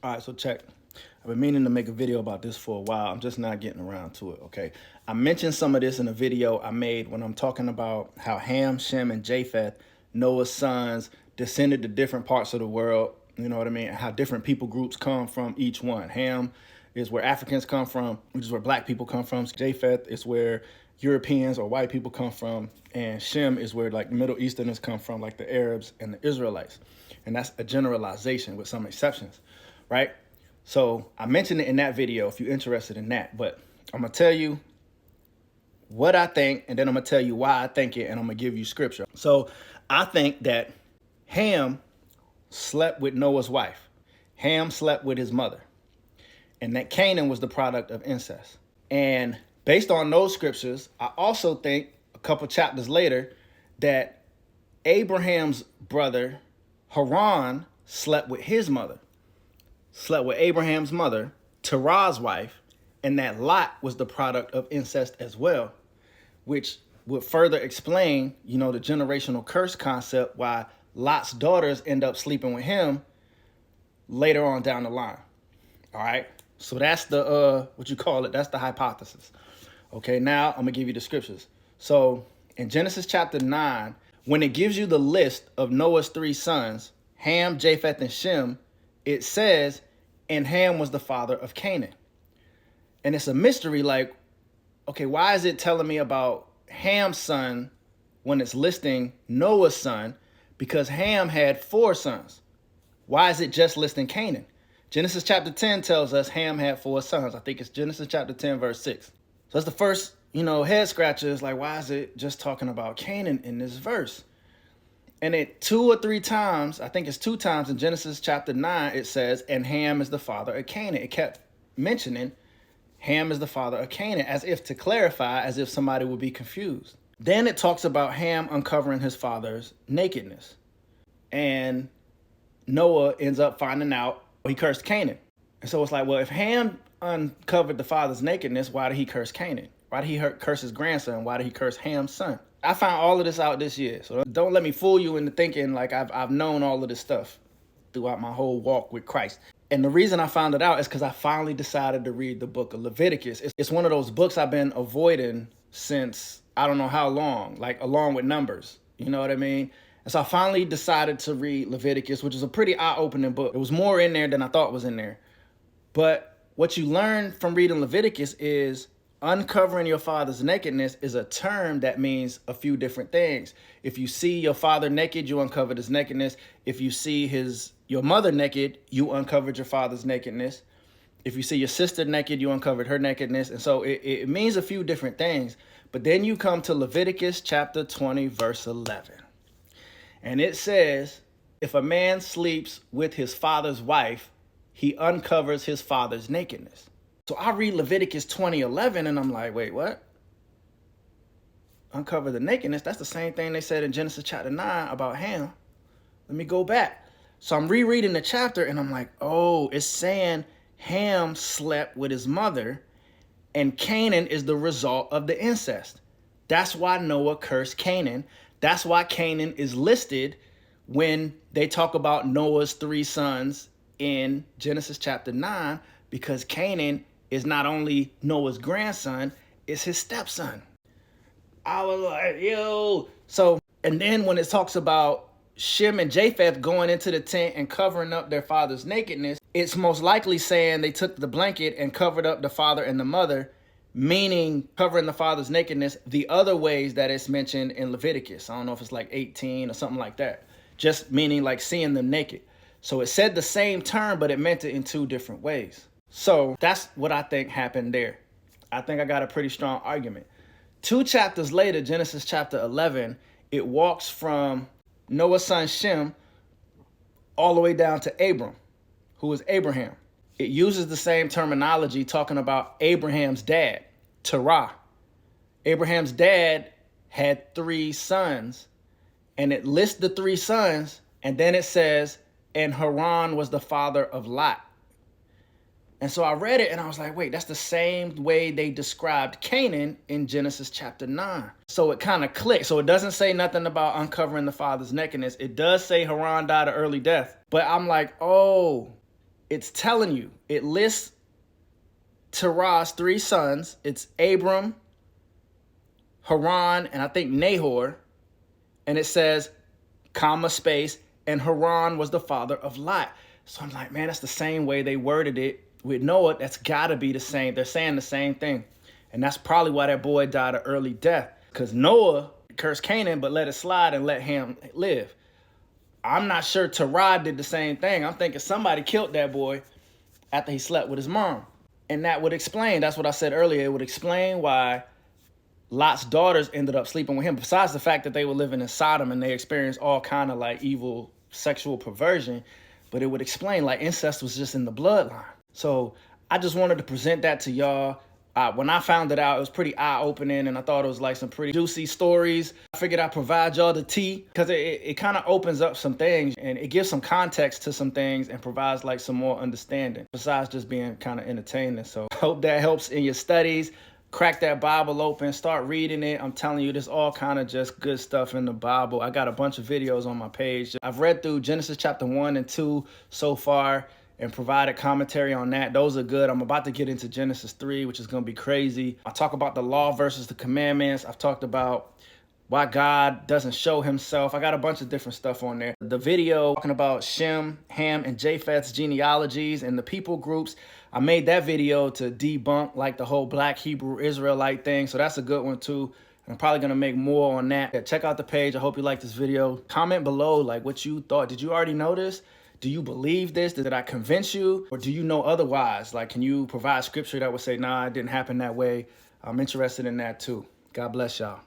All right, so check. I've been meaning to make a video about this for a while. I'm just not getting around to it, okay? I mentioned some of this in a video I made when I'm talking about how Ham, Shem, and Japheth, Noah's sons, descended to different parts of the world, you know what I mean? How different people groups come from each one. Ham is where Africans come from, which is where black people come from. Japheth is where Europeans or white people come from. And Shem is where like the Middle Easterners come from, like the Arabs and the Israelites. And that's a generalization with some exceptions, right? So I mentioned it in that video if you're interested in that, but I'm going to tell you what I think, and then I'm going to tell you why I think it, and I'm going to give you scripture. So I think that Ham slept with Noah's wife. Ham slept with his mother. And that Canaan was the product of incest. And based on those scriptures, I also think a couple chapters later that Abraham's brother, Haran, slept with his mother. Slept with Abraham's mother, Terah's wife, and that Lot was the product of incest as well, which would further explain, you know, the generational curse concept, why Lot's daughters end up sleeping with him later on down the line. All right, so that's the, what you call it, that's the hypothesis. Okay, now I'm gonna give you the scriptures. So in Genesis chapter 9, when it gives you the list of Noah's 3 sons, Ham, Japheth, and Shem, it says, and Ham was the father of Canaan. And it's a mystery, like, okay, why is it telling me about Ham's son when it's listing Noah's son? Because Ham had 4 sons. Why is it just listing Canaan? Genesis chapter 10 tells us Ham had 4 sons. I think it's Genesis chapter 10, verse 6. So that's the first, head scratcher is like, why is it just talking about Canaan in this verse? And it 2 or 3 times, I think it's 2 times in Genesis chapter 9, it says, and Ham is the father of Canaan. It kept mentioning Ham is the father of Canaan, as if to clarify, as if somebody would be confused. Then it talks about Ham uncovering his father's nakedness. And Noah ends up finding out he cursed Canaan. And so it's like, well, if Ham uncovered the father's nakedness, why did he curse Canaan? Why did he curse his grandson? Why did he curse Ham's son? I found all of this out this year. So don't let me fool you into thinking like I've known all of this stuff throughout my whole walk with Christ. And the reason I found it out is because I finally decided to read the book of Leviticus. It's one of those books I've been avoiding since I don't know how long, like along with Numbers. You know what I mean? And so I finally decided to read Leviticus, which is a pretty eye-opening book. There was more in there than I thought was in there. But what you learn from reading Leviticus is uncovering your father's nakedness is a term that means a few different things. If you see your father naked, you uncovered his nakedness. If you see your mother naked, you uncovered your father's nakedness. If you see your sister naked, you uncovered her nakedness. And so it means a few different things. But then you come to Leviticus chapter 20, verse 11. And it says, if a man sleeps with his father's wife, he uncovers his father's nakedness. So I read Leviticus 20:11 and I'm like, wait, what? Uncover the nakedness? That's the same thing they said in Genesis chapter 9 about Ham. Let me go back. So I'm rereading the chapter and I'm like, oh, it's saying Ham slept with his mother and Canaan is the result of the incest. That's why Noah cursed Canaan. That's why Canaan is listed when they talk about Noah's 3 sons in Genesis chapter 9, because Canaan is not only Noah's grandson, it's his stepson. I was like, yo. So, and then when it talks about Shem and Japheth going into the tent and covering up their father's nakedness, it's most likely saying they took the blanket and covered up the father and the mother, meaning covering the father's nakedness the other ways that it's mentioned in Leviticus. I don't know if it's like 18 or something like that. Just meaning like seeing them naked. So it said the same term, but it meant it in 2 different ways. So that's what I think happened there. I think I got a pretty strong argument. 2 chapters later, Genesis chapter 11, it walks from Noah's son Shem all the way down to Abram, who is Abraham. It uses the same terminology talking about Abraham's dad, Terah. Abraham's dad had 3 sons, and it lists the 3 sons, and then it says, and Haran was the father of Lot. And so I read it and I was like, wait, that's the same way they described Canaan in Genesis chapter 9. So it kind of clicked. So it doesn't say nothing about uncovering the father's nakedness. It does say Haran died an early death. But I'm like, oh, it's telling you, it lists Terah's 3 sons. It's Abram, Haran, and I think Nahor. And it says, comma, space, and Haran was the father of Lot. So I'm like, man, that's the same way they worded it with Noah. That's got to be the same. They're saying the same thing. And that's probably why that boy died an early death. Because Noah cursed Canaan, but let it slide and let Ham live. I'm not sure Terah did the same thing. I'm thinking somebody killed that boy after he slept with his mom. And that would explain, that's what I said earlier, it would explain why Lot's daughters ended up sleeping with him, besides the fact that they were living in Sodom and they experienced all kind of like evil sexual perversion. But it would explain like incest was just in the bloodline. So I just wanted to present that to y'all. When I found it out, it was pretty eye-opening, and I thought it was like some pretty juicy stories. I figured I'd provide y'all the tea because it kind of opens up some things and it gives some context to some things and provides like some more understanding besides just being kind of entertaining. So I hope that helps in your studies. Crack that Bible open, start reading it. I'm telling you, there's all kind of just good stuff in the Bible. I got a bunch of videos on my page. I've read through Genesis chapter 1 and 2 so far and provided commentary on that. Those are good. I'm about to get into Genesis 3, which is going to be crazy. I talk about the law versus the commandments. I've talked about why God doesn't show himself. I got a bunch of different stuff on there. The video talking about Shem, Ham, and Japheth's genealogies and the people groups. I made that video to debunk like the whole Black Hebrew Israelite thing. So that's a good one too. I'm probably going to make more on that. Check out the page. I hope you like this video. Comment below like what you thought. Did you already know this? Do you believe this? Did I convince you? Or do you know otherwise? Like, can you provide scripture that would say, nah, it didn't happen that way? I'm interested in that too. God bless y'all.